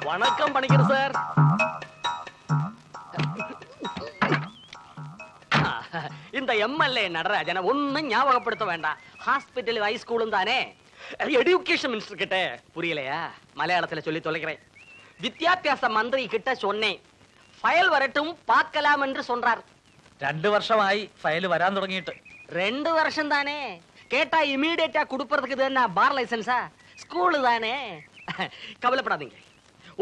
வணக்கம் பணிக்கிற சார். இந்த எம்எல்ஏ நடராஜனை ஒன்னும் ஞாபகப்படுத்த வேண்டாம். ஹாஸ்பிட்டல் ஹைஸ்கூலும் தானே. எஜுகேஷன் மினிஸ்டர் கிட்ட புரியலையா? மலையாளத்துல சொல்லி தொலைக்கிறேன். வித்யாபியாச மந்திரி கிட்ட சொன்னேன், ஃபைல் வரட்டும் பார்க்கலாம் என்று சொன்னார். 2 வருஷമായി ഫയൽ വരാൻ തുടങ്ങിയിട്ട്. 2 வருஷம் தானே. கேட்டா இமீடியட்டா கொடுப்பறதுக்கு என்ன பார் லைசன்ஸா? ஸ்கூல் தானே. கவலைப்படாதீங்க.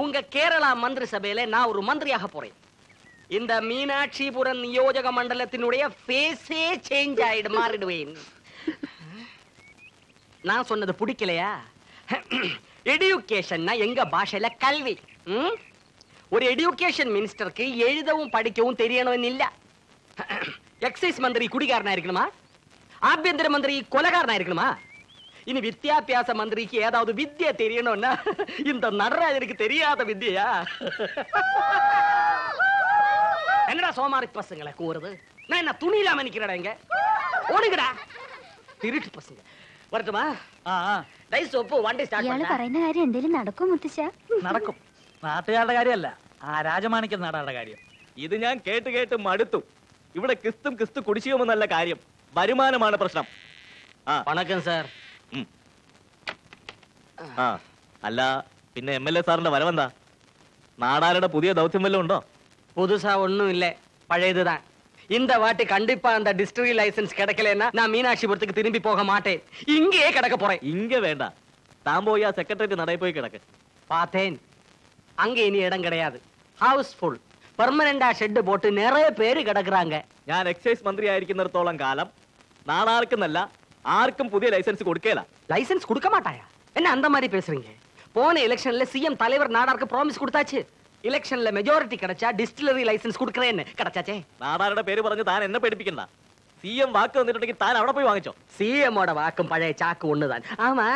உங்க கேரளா மந்திரி சபையில நான் ஒரு மந்திரியாக போறேன். இந்த மீனாட்சிபுரம் நியோஜக மண்டலத்தினுடைய ஃபேஸே சேஞ்ச் ஆயிடு மாறிடுவேன். நான் சொன்னது பிடிக்கலையா? எஜுகேஷன்னா எங்க பாஷையில கல்வி. ஒரு எஜுகேஷன் மினிஸ்டருக்கு எழுதவும் படிக்கவும் தெரியணும் இல்ல. எக்ஸைஸ் மந்திரி குடிகாரனா இருக்கணுமா? ஆഭ്യന്തര மந்திரி கொலைகாரனா இருக்கணுமா? இனி வித்யாபியாச மந்திரிக்கு ஏதாவது வித்யா தெரியணும்னா இந்த நடராஜருக்கு தெரியாத வித்யா? என்னடா சோமாரி பசங்களை கூறுது? நான் என்ன துணி இல்லாம நிக்கிறடா இங்க? ஓடுங்கடா திருட்டு பசங்க. வரட்டுமா? ഡൈ സോപ്പ് വണ്ടി സ്റ്റാർട്ട് ഇയാള് പറയുന്ന കാര്യം എന്തേലും നടക്കും മുത്തശ്ശ? നടക്കും. നാട്ടുകാരുടെ കാര്യമല്ല, ആ രാജമാണിക്യ നാടാരുടെ കാര്യം. ഇത് ഞാൻ കേട്ട് കേട്ട് മടുത്തു. ഇവിടെ കിസ്തും കിസ്തു കുടിശ്ശികമെന്നല്ല കാര്യം, വരുമാനമാണ് പ്രശ്നം. വണക്കം സാർ. അല്ല പിന്നെ MLA സാറിന്റെ വരവെന്താ? നാടാരുടെ പുതിയ ദൗത്യം വല്ലതും ഉണ്ടോ? புதுசா ஒண்ணும் இல்ல, பழையதுதான். இந்த வாட்டி கண்டிப்பா அந்த டிஸ்ட்ரிக்ட் லைசன்ஸ் கிடைக்கலன்னா நான் மீனாட்சிபுரத்துக்கு திரும்பி போக மாட்டேன். இங்கேயே கிடக்க போறேன். இங்க வேണ്ട, താൻ പോയി ആ സെക്രട്ടേറിയറ്റ് നടയിൽ പോയി കിടക്ക്. பார்த்தேன், அங்க இனி இடம் கிடையாது. House full. பெர்மனண்டா ஷெட் போட்டு நிறைய பேര് கிடக்குறாங்க. ഞാൻ എക്സൈസ് മന്ത്രി ആയിരിക്കുന്നിടത്തോളം കാലം നാടാർക്കെന്നല്ല ആർക്കും പുതിയ ലൈസൻസ് കൊടുക്കേല. லைசன்ஸ் கொடுக்க மாட்டாயா? என்ன அந்த மாதிரி பேசுறீங்க? போன எலெக்ஷன்ல சிஎம் தலைவர் நாடாருக்கு ப்ராமிஸ் கொடுத்தாச்சு. ഇലക്ഷനിലെ മെജോറിറ്റി கிடைச்சா ഡിസ്റ്റിലറി ലൈസൻസ് കൊടുക്കറേന്ന്. கிடைச்சாச்சே. നാടാരുടെ പേര് പറഞ്ഞ് താൻ എന്നെ പേടിപ്പിക്കണ്ട. CM വാക്ക് തന്നിട്ടുണ്ടെങ്കിൽ താൻ അവിടെ പോയി വാങ്ങിച്ചോ. CM-ഓட വാക്കും പഴയ ചാക്ക് ഒന്നുതാൻ. ആമാ,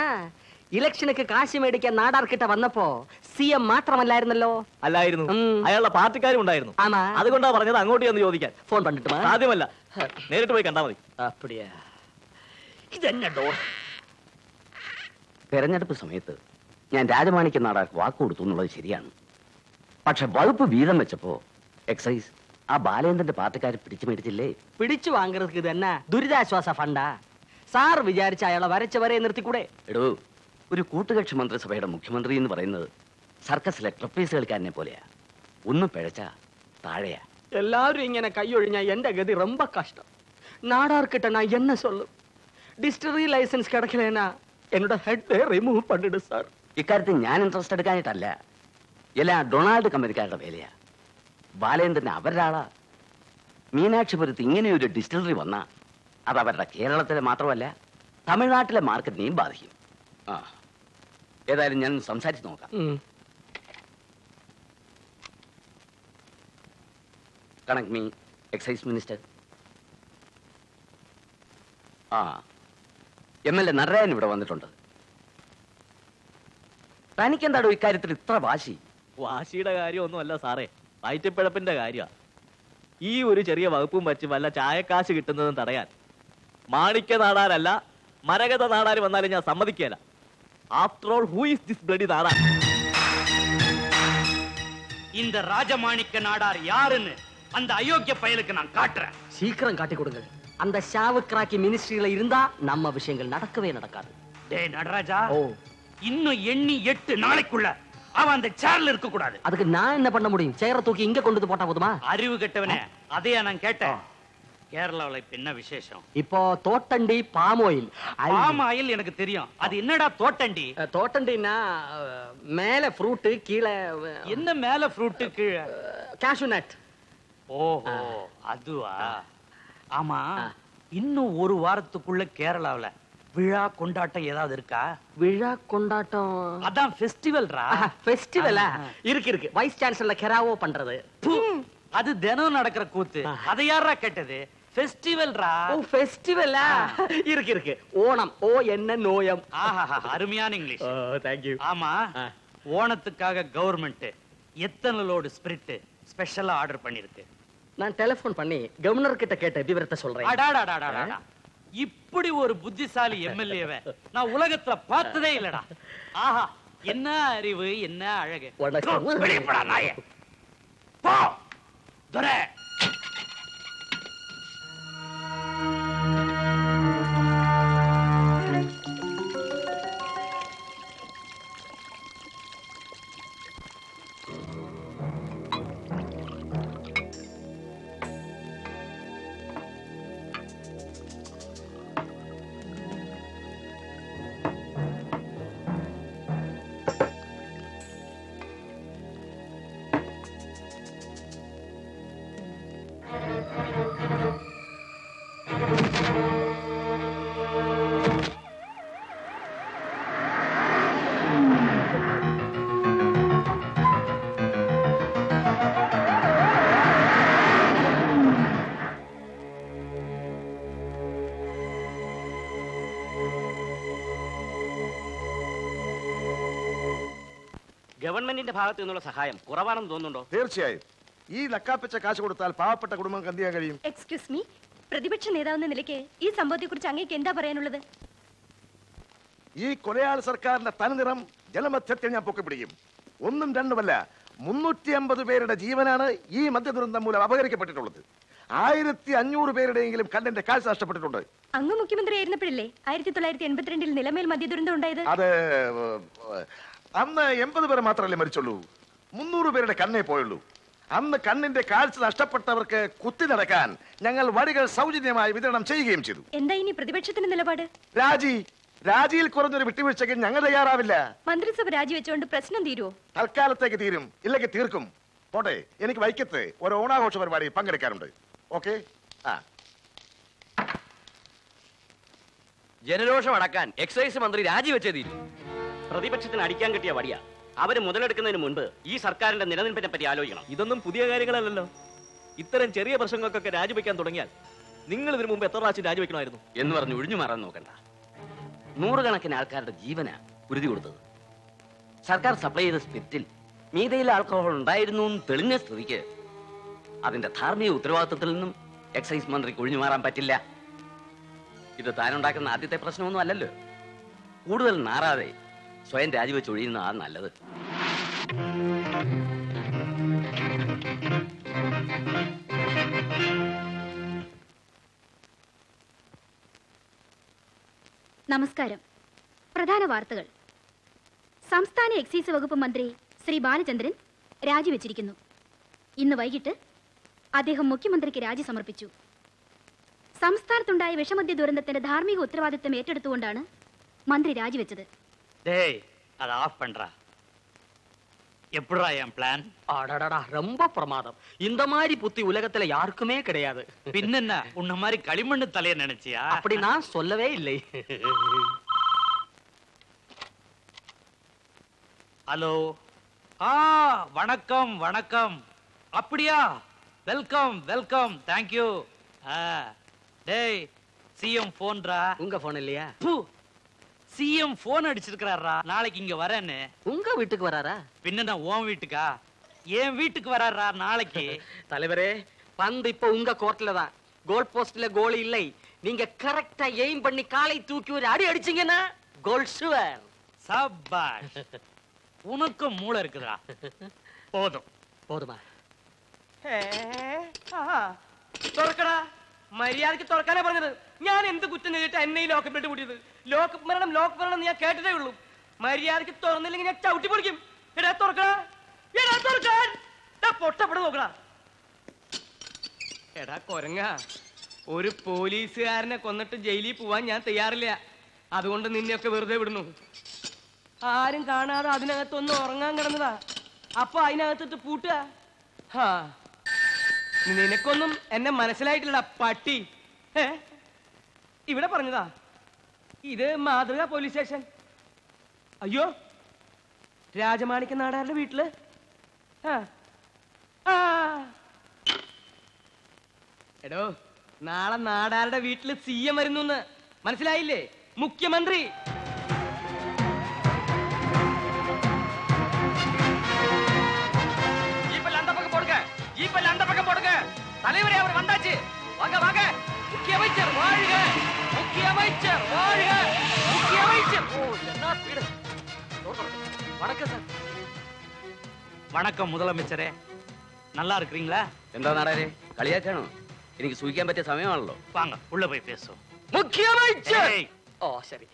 ഇലക്ഷനുக்கு കാശ് മേടിക്കാൻ നാടാർക്കിட்ட വന്നപ്പോ CM മാത്രമല്ലായിരുന്നല്ലോ. അല്ലായിരുന്നു, അയാളുടെ പാർട്ടിക്കാരും ഉണ്ടായിരുന്നു. ആമാ, അതുകൊണ്ടാ പറഞ്ഞത് അങ്ങോട്ട് ചെന്ന് ചോദിക്കാൻ. ഫോൺ പണ്ടിട്ടുമാ? സാധ്യമല്ല, നേരിട്ട് പോയി കണ്ടാ മതി. അപ്പടിയാ? ഇതെന്നോ? തെരഞ്ഞെടുപ്പ് സമയത്ത് ഞാൻ രാജമാണിക്യ നാടാർക്ക് വാക്ക് കൊടുത്തു എന്നുള്ളത് ശരിയാണ്. പക്ഷെ വകുപ്പ് വീതം വെച്ചപ്പോ എക്സൈസ് ആ ബാലേന്ദ്രന്റെ പാർട്ടിക്കാർ പിടിച്ചു മേടിച്ചില്ലേ? പിടിച്ചു വാങ്ങുന്നത് തന്നെ ദുരിതാശ്വാസ ഫണ്ടാ. സാർ വിചാരിച്ച അയാളെ വരച്ചവരെ നിർത്തിക്കൂടെ? എടോ, ഒരു കൂട്ടുകക്ഷി മന്ത്രിസഭയുടെ മുഖ്യമന്ത്രി എന്ന് പറയുന്നത് സർക്കസിലെ ട്രപ്പീസ് കളിക്കാരനെ പോലെയാ. ഒന്ന് പിഴച്ച താഴെയാ. എല്ലാവരും ഇങ്ങനെ കൈയൊഴിഞ്ഞാ എന്റെ ഗതി ரொம்ப കഷ്ടം. നാടാർക്കിட்ட நான் என்ன சொல்லும்? ഡിസ്റ്റിലറി ലൈസൻസ് കിടക്കലേനാ എന്നോട് ഹെഡ് റിമൂവ് പണ്ടിട്ട് സാർ. ഇക്കാര്യത്തിൽ ഞാൻ ഇൻട്രസ്റ്റ് എടുക്കാനായിട്ടല്ല, എല്ലാം ഡൊണാൾഡ് കമ്പനിക്കാരുടെ വേലയാ. ബാലേന്ദ്രന് അവരുടെ ആളാ. മീനാക്ഷിപുരത്ത് ഇങ്ങനെയൊരു ഡിസ്റ്റിലറി വന്നാ അത് അവരുടെ കേരളത്തിലെ മാത്രമല്ല തമിഴ്നാട്ടിലെ മാർക്കറ്റിനെയും ബാധിക്കും. ഏതായാലും ഞാൻ സംസാരിച്ച് നോക്കാം. Connect me excise minister. MLA Natarajan ഇവിടെ വന്നിട്ടുണ്ട്. തനിക്കെന്താടോ ഇക്കാര്യത്തിൽ ഇത്ര വാശി? വാശിയുടെ കാര്യമൊന്നുമല്ല സാറേ, വയറ്റിപ്പിഴപ്പിന്റെ കാര്യമാണ്. ഈ ഒരു ചെറിയ വകുപ്പും വച്ച് വല്ല ചായക്കാശ് കിട്ടുന്നതും തടയാൻ മാണിക്യ നാടാരല്ല മരകത നാടാര് വന്നാലും ഞാൻ സമ്മതിക്കേല. After all who is this bloody Nadar? இந்த ராஜமாணிக்க நாடார் யாருன்னு அந்த அயோக்கிய பயலுக்கு நான் காட்டுறேன். சீக்கிரம் காட்டி கொடுங்க. அந்த ஷாவுக்ராக்கி மினிஸ்ட்ரியில இருந்தா நம்ம விஷயங்கள் நடக்கவே நடக்காது. டேய் நடராஜா, இன்னும் எண்ணி 8 நாளைக்குள்ள அவன் அந்த சேர்ல இருக்க கூடாது. அதுக்கு நான் என்ன பண்ண முடியும்? சேரை தூக்கி இங்க கொண்டு போட்டா போதுமா? அறிவு கெட்டவனே, அதையா நான் கேட்டேன். கேரளாவுல இப்ப என்ன விசேஷம்? இப்போ தோட்டண்டி பாம் ஆயில். பாம் ஆயில் எனக்கு தெரியும். அது என்னடா தோட்டண்டி? தோட்டண்டினா மேல ஃப்ரூட், கீழே என்ன மேல ஃப்ரூட் கீழே கேஷ்யூ நட். ஓஹோ, அதுவா? ஆமா, இன்னும் ஒரு வாரத்துக்குள்ள கேரளாவுல விழா கொண்டாட்டம் ஏதாவது இருக்கா? விழா கொண்டாட்டம் அதான் ஃபெஸ்டிவல்ரா. ஃபெஸ்டிவலா? இருக்கு. வைஸ் சான்சலர் கெராவோ பண்றது. அது தினம் நடக்கிற கூத்து. அதை யாரா கேட்டது? ஃபெஸ்டிவல்ரா. ஓ, ஃபெஸ்டிவலா? இருக்கு. ஓணம். ஓ என்ன நோயம். ஆஹா, அருமையான இங்கிலீஷ். Thank you. ஆமா, ஓணத்துக்காக கவர்மெண்ட் எத்தனை லோடு ஸ்பிரிட் ஸ்பெஷலா ஆர்டர் பண்ணிருக்கு? நான் டெலிபோன் பண்ணி கவர்னர் கிட்ட கேட்ட விவரத்தை சொல்றேன். அடாடாடாடாடா, இப்படி ஒரு புத்திசாலி MLA-வை நான் உலகத்துல பார்த்ததே இல்லடா. ஆஹா, என்ன அறிவு, என்ன அழகு. வணக்கம். வெளியே போடா நாயே. போ துரை. ഗവൺമെന്റിന്റെ ഭാഗത്തു നിന്നുള്ള സഹായം കുറവാണെന്ന് തോന്നുന്നുണ്ടോ? തീർച്ചയായും ഈ നക്കാപ്പിച്ച കാശ് കൊടുത്താൽ പാവപ്പെട്ട കുടുംബങ്ങൾക്ക് എന്ത് ചെയ്യാൻ കഴിയും? എക്സ്ക്യൂസ് മീ, പ്രതിപക്ഷ നേതാവെന്ന നിലയ്ക്ക് ഈ സംഭവത്തെക്കുറിച്ച് അങ്ങേക്ക് എന്താ പറയാനുള്ളത്? ഈ കൊലയാൾ സർക്കാരിന്റെ തനിനിറം ജനമധ്യത്തിൽ ഞാൻ പൊക്കിപ്പിടിക്കും. ഒന്നും രണ്ടുമല്ല, 350 പേരുടെ ജീവനാണ് ഈ മദ്യദുരന്തം മൂലം അപഹരിക്കപ്പെട്ടിട്ടുള്ളത്. 1500 പേരുടെയെങ്കിലും കണ്ണിന്റെ കാഴ്ച നഷ്ടപ്പെട്ടിട്ടുണ്ട്. അങ്ങ് മുഖ്യമന്ത്രി ആയിരുന്നപ്പോഴല്ലേ 1982 നിലമേൽ മദ്യദുരന്തം ഉണ്ടായത്? അത് അന്ന് 80 പേർ മാത്രമല്ലേ മരിച്ചുള്ളൂ. 300 പേരുടെ കണ്ണേ പോയുള്ളൂ. അന്ന് കണ്ണിന്റെ കാഴ്ച നഷ്ടപ്പെട്ടവർക്ക് കുത്തി നടക്കാൻ ഞങ്ങൾ വടികൾ സൗജന്യമായി വിതരണം ചെയ്യുകയും ചെയ്തു. എന്താ ഇനി പ്രതിപക്ഷത്തിന്റെ നിലപാട്? രാജിയിൽ കുറഞ്ഞൊരു വിട്ടുവീഴ്ചയ്ക്ക് ഞങ്ങൾ തയ്യാറാവില്ല. മന്ത്രിസഭ രാജിവെച്ചുകൊണ്ട് പ്രശ്നം തീരുവോ? തൽക്കാലത്തേക്ക് തീരും, ഇല്ലെങ്കിൽ തീർക്കും. പോട്ടെ, എനിക്ക് വൈക്കത്ത് ഒരു ഓണാഘോഷ പരിപാടി പങ്കെടുക്കാറുണ്ട്. ഓക്കെ. ജനരോഷം അടക്കാൻ എക്സൈസ് മന്ത്രി രാജിവെച്ചേ തീരും. പ്രതിപക്ഷത്തിന് അടിക്കാൻ കിട്ടിയ വടിയ. അവര് മുതലെടുക്കുന്നതിന് മുൻപ് ഈ സർക്കാരിന്റെ നിലനിൽപ്പിനെ പറ്റി ആലോചിക്കണം. ഇതൊന്നും പുതിയ കാര്യങ്ങളല്ലല്ലോ. ഇത്തരം ചെറിയ പ്രശ്നങ്ങൾക്കൊക്കെ രാജിവെക്കാൻ തുടങ്ങിയാൽ നിങ്ങൾ ഇതിനു മുമ്പ് എത്ര പ്രാവശ്യം രാജിവെക്കണമായിരുന്നു എന്ന് പറഞ്ഞ് ഒഴിഞ്ഞു മാറാൻ നോക്കണ്ട. നൂറുകണക്കിന് ആൾക്കാരുടെ ജീവനാ കുരുതി കൊടുത്തത്. സർക്കാർ സപ്ലൈ ചെയ്ത സ്പിരിറ്റിൽ മീതയിൽ ആൽക്കഹോൾ ഉണ്ടായിരുന്നു എന്ന് തെളിഞ്ഞ സ്ഥിതിക്ക് അതിന്റെ ധാർമ്മിക ഉത്തരവാദിത്വത്തിൽ നിന്നും എക്സൈസ് മന്ത്രിക്ക് ഒഴിഞ്ഞു മാറാൻ പറ്റില്ല. ഇത് താനുണ്ടാക്കുന്ന ആദ്യത്തെ പ്രശ്നമൊന്നും അല്ലല്ലോ. കൂടുതൽ നാറാതെ സ്വയം രാജിവെച്ച് ഒഴിയുന്നതാണ് നല്ലത്. നമസ്കാരം. പ്രധാന വാർത്തകൾ. സംസ്ഥാന എക്സൈസ് വകുപ്പ് മന്ത്രി ശ്രീ ബാലചന്ദ്രൻ രാജിവെച്ചിരിക്കുന്നു. ഇന്ന് വൈകിട്ട് അദ്ദേഹം മുഖ്യമന്ത്രിക്ക് രാജി സമർപ്പിച്ചു. സംസ്ഥാനത്തുണ്ടായ വിഷമദ്യ ദുരന്തത്തിന്റെ ധാർമ്മിക ഉത്തരവാദിത്തം ഏറ്റെടുത്തുകൊണ്ടാണ് മന്ത്രി രാജിവെച്ചത്. டேய் அதை ஆஃப் பண்றா. எப்படிடா என் பிளான்? அடடடா, ரொம்ப பிரமாதம். இந்த மாதிரி புத்தி உலகத்துல யாருக்குமே கிடையாது. பின்னென்ன உன்ன மாதிரி களிமண்ணு தலைய நினைச்சியா? அப்படி நான் சொல்லவே இல்லை. ஹலோ. வணக்கம் வணக்கம். அப்படியா? Welcome welcome. Thank you. டேய் சிஎம் போன்டா. உங்க போன் இல்லையா? சிஎம் போன் அடிச்சிருக்காரா. நாளைக்கு இங்க வரேன்னு. உங்க வீட்டுக்கு வராரா? பின்ன உன் வீட்டுக்கா? என் வீட்டுக்கு வராரா நாளைக்கு? தலைவரே, பந்து இப்ப உங்க கோர்ட்ல தான். கோல் போஸ்ட்ல கோல் இல்லை. நீங்க கரெக்டா எய்ம் பண்ணி காலை தூக்கி ஒரு அடி அடிச்சீங்கன்னா கோல் ஷுவர். சபாஷ். உனக்கு மூளை இருக்குதா? போதும். போதுமா? തുറക്കടാ. മര്യാദക്ക് തുറക്കാനേ പറഞ്ഞത്. ഞാൻ എന്ത് കുറ്റം ചെയ്തിട്ട് എന്നെ ഈ ലോക്കപ്പിലിട്ട് കൂട്ടിയത്? ലോക്കപ്പ് മരണം ഞാൻ കേട്ടിട്ടേ ഉള്ളൂ. മര്യാദക്ക് തുറന്നില്ലെങ്കിൽ ഞാൻ ചവിട്ടി പൊളിക്കും. എടാ തുറക്കടാ. എടാ തുറക്കാൻ. പൊട്ടപ്പെടെ നോക്കടാ. എടാ കൊരങ്ങ, ഒരു പോലീസുകാരനെ കൊന്നിട്ട് ജയിലിൽ പോവാൻ ഞാൻ തയ്യാറില്ല. അതുകൊണ്ട് നിന്നെയൊക്കെ വെറുതെ വിടുന്നു. ആരും കാണാതെ അതിനകത്തൊന്ന് ഉറങ്ങാൻ കിടന്നതാ. അപ്പൊ അതിനകത്തിട്ട് പൂട്ടുക. നിനക്കൊന്നും എന്നെ മനസ്സിലായിട്ടില്ല പട്ടി. ഇവിടെ പറഞ്ഞതാ. ഇത് മാതൃക പോലീസ് സ്റ്റേഷൻ. അയ്യോ, രാജമാണിക്യ നാടാരുടെ വീട്ടില്. എടോ, നാളെ നാടാരുടെ വീട്ടില് സിഎം വരുന്നു. മനസ്സിലായില്ലേ? മുഖ്യമന്ത്രി. தலைவரே, அவர் வந்தாச்சு. வாங்க வாங்க. முக்கிய அமைச்சர் வாழ்க. முக்கிய அமைச்சர் வாழ்க. முக்கிய அமைச்சர். ஓ, என்ன ஸ்பீடு. வணக்கம் சார். வணக்கம் முதலமைச்சரே, நல்லா இருக்கிறீங்களா? എന്താ നാടാരെ കളിയാക്കാണോ? എനിക്ക് സൂഹിക്കാൻ പറ്റിയ സമയമാണല്ലോ. வாங்க உள்ள போய் பேசுவோம். മുഖ്യമന്ത്രി. ஏய், ഓ ശരി.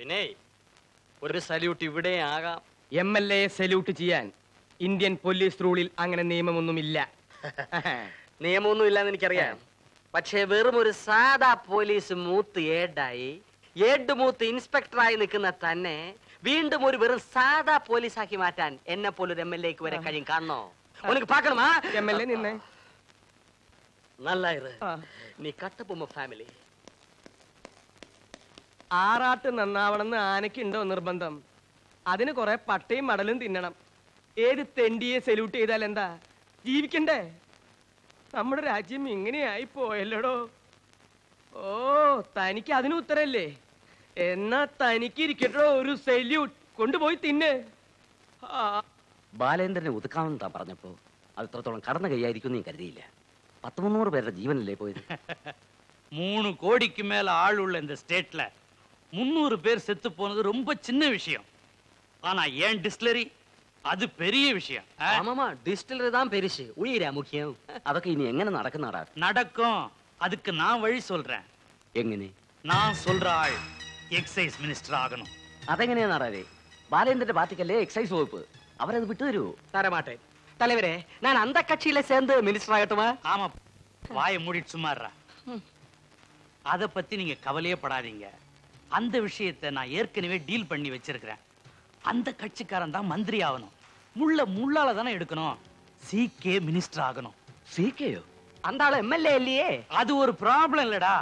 പിന്നെ ഒരു സല്യൂട്ട് ഇവിടെ ആകാം. MLA സല്യൂട്ട് ചെയ്യാൻ ഇന്ത്യൻ പോലീസ് റൂളിൽ അങ്ങനെ നിയമമൊന്നുമില്ല. നിയമമൊന്നും ഇല്ലാന്ന് എനിക്കറിയാം. പക്ഷേ വെറും ഒരു സാധാ പോലീസ് മൂത്ത് ഏഡ് മൂത്ത് ഇൻസ്പെക്ടറായി നിൽക്കുന്ന തന്നെ വീണ്ടും ഒരു വെറും സാധാ പോലീസാക്കി മാറ്റാൻ എന്നെ പോലൊരു MLA വരെ കഴിയും. കാണണോ? ഉനക്ക് പാക്കണമാ? MLA നിന്നെ നല്ലായിரு. നീ കട്ടപ്പുമ്മ ഫാമിലി. ആറാട്ട് നന്നാവണമെന്ന് ആനയ്ക്കുണ്ടോ നിർബന്ധം? അതിന് കുറെ പട്ടയും മടലും തിന്നണം. ഏത് തെണ്ടിയെ സല്യൂട്ട് ചെയ്താൽ എന്താ? ജീവിക്കണ്ടേ? നമ്മുടെ രാജ്യം ഇങ്ങനെയായി പോയല്ലോടോ. ഓ, തനിക്ക് അതിന് ഉത്തരല്ലേ? എന്നാ തനിക്ക് ഇരിക്കട്ടോ ഒരു സല്യൂട്ട്. കൊണ്ടുപോയി തിന്ന്. ബാലേന്ദ്രനെ ഒതുക്കാമെന്ന് താൻ പറഞ്ഞപ്പോ അത് ഇത്രത്തോളം കടന്നു കൈയായിരിക്കും നീ കരുതിയില്ല. 100-300 പേരുടെ ജീവനല്ലേ പോയത്? 3 கோடிக்கு மேல ஆள் உள்ள இந்த ஸ்டேட்ல 300 பேர் செத்து போனது ரொம்ப சின்ன விஷயம். ஆனா ஏன் டிஸ்டிலரி அது பெரிய விஷயம். ஆமாமா, டிஸ்டிலரி தான் பெருசு, உயிரா முக்கியம். അതൊക്കെ ഇനി എങ്ങനെ നടക്കുന്നതാടാ? நடக்கும். அதுக்கு நான் வழி சொல்றேன். എങ്ങനെ? நான் சொல்ற ஆள் எக்ஸைஸ் மினிஸ்டர் ஆகணும். അതെങ്ങനെയാ നാടാരെ? ബാലേന്ദ്രന്റെ പാർട്ടിക്കല്ലേ എക്സൈസ് വകുപ്പ്. അവരത് വിട്ടുതരൂ? தரமாட்டேன் தலைவரே. நான் அந்த கட்சியில சேர்ந்து மினிஸ்டர் ஆகட்டுமா? ஆமா, வாயை மூடிட்டு சும்மாறா. அத பத்தி நீங்க கவலையே படாதீங்க. அந்த விஷயத்தை நான் ஏற்கனவே டீல் பண்ணி வச்சிருக்கிறேன். அந்த கட்சிக்காரன் தான் மந்திரி ஆகணும். முள்ளால தானே எடுக்கணும். CK மினிஸ்டர் ஆகணும். സി-കെയോ? அந்த ஆளு MLA இல்லையே. அது ஒரு ப்ராப்ளம் இல்லடா.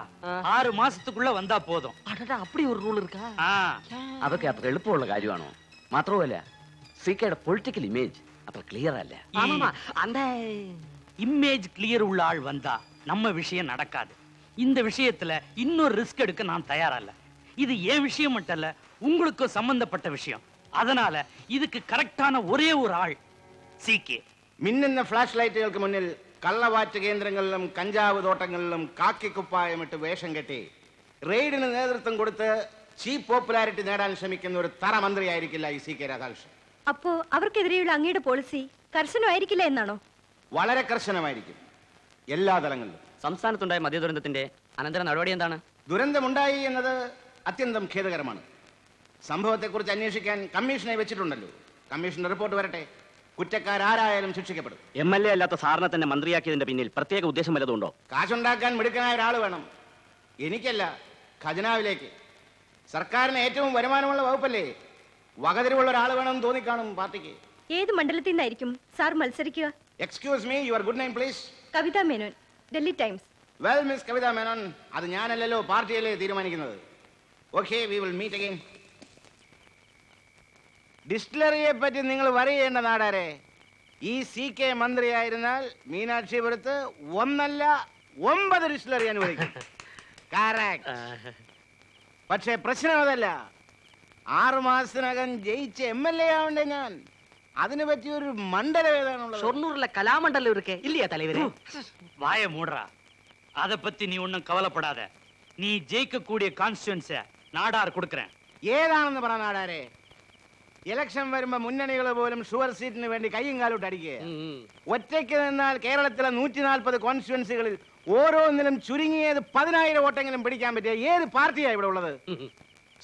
6 மாசத்துக்குள்ள வந்தா போதும். அடடா, அப்படி ஒரு ரூல் இருக்கா? ஆ, അതൊക്കെ അത്ര എളുപ്പമുള്ള കാര്യമാണോ? മാത്രവുമല്ല സി-കെയുടെ പൊളിറ്റിക്കൽ ഇമേജ് അത്ര ക്ലിയർ അല്ല. ஆமாமா, அந்த இமேஜ் கிளியர் உள்ள ஆள் வந்தா நம்ம விஷயம் நடக்காது. இந்த விஷயத்துல இன்னொரு ரிஸ்க் எடுக்க நான் தயாரா இல்ல. இது ஏன் விஷயம் மட்டும் இல்ல, உங்களுக்கும் சம்பந்தப்பட்ட விஷயம். அதனால இதுக்கு கரெக்டான ஒரே ஒரு ആൾ CK. മിന്നുന്ന ഫ്ലാഷ് ലൈറ്റുകൾക്ക് മുന്നിൽ കള്ളവാറ്റ് കേന്ദ്രങ്ങളിലും കഞ്ചാവ് തോട്ടങ്ങളിലും കാക്കിക്കുപ്പായമിട്ട് വേഷം കെട്ടി റെയ്ഡിന് നേതൃത്വം കൊടുത്ത് ചീപ്പ് പോപ്പുലാരിറ്റി നേടാൻ ശ്രമിക്കുന്ന ഒരു തറ മന്ത്രിയായിരിക്കില്ല ഈ CK രാധാകൃഷ്ണൻ. അപ്പോ അവർക്കെതിരെയുള്ള അങ്ങയുടെ പോളിസി കർശനമായിരിക്കില്ല എന്നാണോ? വളരെ കർശനമായിരിക്കും, എല്ലാ തലങ്ങളിലും. സംസ്ഥാനത്തുണ്ടായ മദ്യദുരന്തത്തിന്റെ അനന്തര നടപടി എന്താണ്? ദുരന്തമുണ്ടായി എന്നത് അത്യന്തം ഖേദകരമാണ്. സംഭവത്തെക്കുറിച്ച് അന്വേഷിക്കാൻ കമ്മീഷനെ വെച്ചിട്ടുണ്ടല്ലോ. കമ്മീഷന്റെ റിപ്പോർട്ട് വരട്ടെ. കുറ്റക്കാരാരായാലും ശിക്ഷിക്കപ്പെടും. MLA അല്ലാത്ത സാറിനെ തന്നെ മന്ത്രിയാക്കിയതിന്റെ പിന്നിൽ പ്രത്യേക ഉദ്ദേശം വല്ലതുണ്ടോ? കാശുണ്ടാക്കാൻ മിടുക്കനായ ഒരാൾ വേണം. എനിക്കല്ല, ഖജനാവിലേക്ക്. സർക്കാരിന് ഏറ്റവും വരുമാനമുള്ള വകുപ്പല്ലേ. വകതിരിവുള്ള ഒരാൾ വേണമെന്ന് തോന്നിക്കാണും പാർട്ടിക്ക്. ഏത് മണ്ഡലത്തിൽ നിന്നായിരിക്കും സാർ മത്സരിക്കുക? Excuse me, your good name please. Kavitha Menon, Delhi Times. Well miss Kavitha Menon, അത് ഞാനല്ലല്ലോ, പാർട്ടിയല്ലേ തീരുമാനിക്കുന്നത്. Okay, we will meet again. ഡിസ്റ്റിലറിയെ പറ്റി നിങ്ങൾ വറി ചെയ്യേണ്ട നാടാരെ. ഈ CK മന്ത്രിയായിരുന്നാൽ മീനാക്ഷിപുരത്ത് 1 അല്ല 9 ഡിസ്റ്റിലറി അനുവദിക്കും. കറക്റ്റ്. പക്ഷേ പ്രശ്നം അതല്ല. 6 മാസത്തിനകം ജയിച്ച MLA ആവണ്ടേ ഞാൻ. അതിനെ പറ്റി ഒരു മണ്ഡലം ഏതാണുള്ളത്? ഷൊർണൂരിലെ കലാമണ്ഡലം இருக்கே இல்லையா தலைவரே? வாய மூடுறா. அத பத்தி நீ ஒண்ணும் கவலைப்படாத. நீ ஜெயிக்க கூடிய கான்ஸ்டிட்யூன்ஸ நாடார் கொடுக்கறேன். ഏതാണെന്ന് പറ നാടാരെ. ഇലക്ഷൻ വരുമ്പോ മുന്നണികൾ പോലും ഷുവർ സീറ്റിന് വേണ്ടി കയ്യും കാലോട്ട് അടിക്കുക. ഒറ്റയ്ക്ക് നിന്നാൽ കേരളത്തിലെ 140 കോൺസ്റ്റിറ്റ്യുവൻസികളിൽ ഓരോന്നിലും ചുരുങ്ങിയത് 10,000 വോട്ടെങ്കിലും പിടിക്കാൻ പറ്റിയ ഏത് പാർട്ടിയാണ് ഇവിടെ ഉള്ളത്?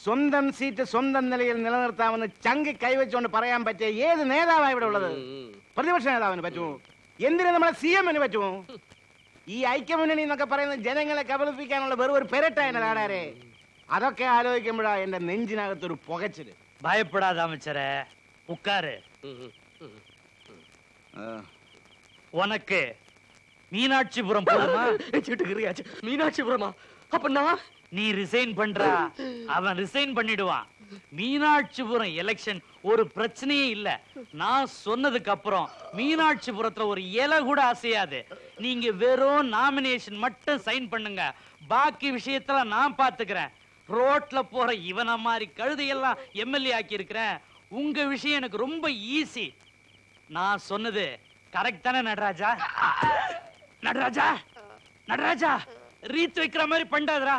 സ്വന്തം സീറ്റ് സ്വന്തം നിലയിൽ നിലനിർത്താമെന്ന് ചങ്കി കൈവച്ചുകൊണ്ട് പറയാൻ പറ്റിയ ഏത് നേതാവാണ് ഇവിടെ ഉള്ളത്? പ്രതിപക്ഷ നേതാവിന് പറ്റുമോ? എന്തിനു നമ്മളെ CM-ന് പറ്റുമോ? ഈ ഐക്യമുന്നണി എന്നൊക്കെ പറയുന്നത് ജനങ്ങളെ കബളിപ്പിക്കാനുള്ള വെറും ഒരു പെരട്ടായ നാടാരെ. അതൊക്കെ ആലോചിക്കുമ്പോഴാ എന്റെ നെഞ്ചിനകത്തൊരു പുകച്ചില്. பயப்படாத அமைச்சரே, உட்காரு. உனக்கு மீனாட்சிபுரம் போதுமா? சிட்டுக்கிறியாச்சு. மீனாட்சிபுரமா? அப்ப நான் நீ ரிசைன் பண்றா, அவன் ரிசைன் பண்ணிடுவான். மீனாட்சிபுரம் எலெக்ஷன் ஒரு பிரச்சனையே இல்ல. நான் சொன்னதுக்கு அப்புறம் மீனாட்சிபுரத்துல ஒரு இலை கூட அசையாது. நீங்க வெறும் நாமினேஷன் மட்டும் சைன் பண்ணுங்க. பாக்கி விஷயத்துல நான் பாத்துக்கிறேன். ரோட்ல போற இவன மாதிரி கழுதையெல்லாம் MLA ஆக்கி இருக்கிறேன். உங்க விஷயம் எனக்கு ரொம்ப ஈஸி. நான் சொன்னது கரெக்ட் தானே நடராஜா? நடராஜா, நடராஜா, ரீத் வைக்கிற மாதிரி பண்ணாதடா.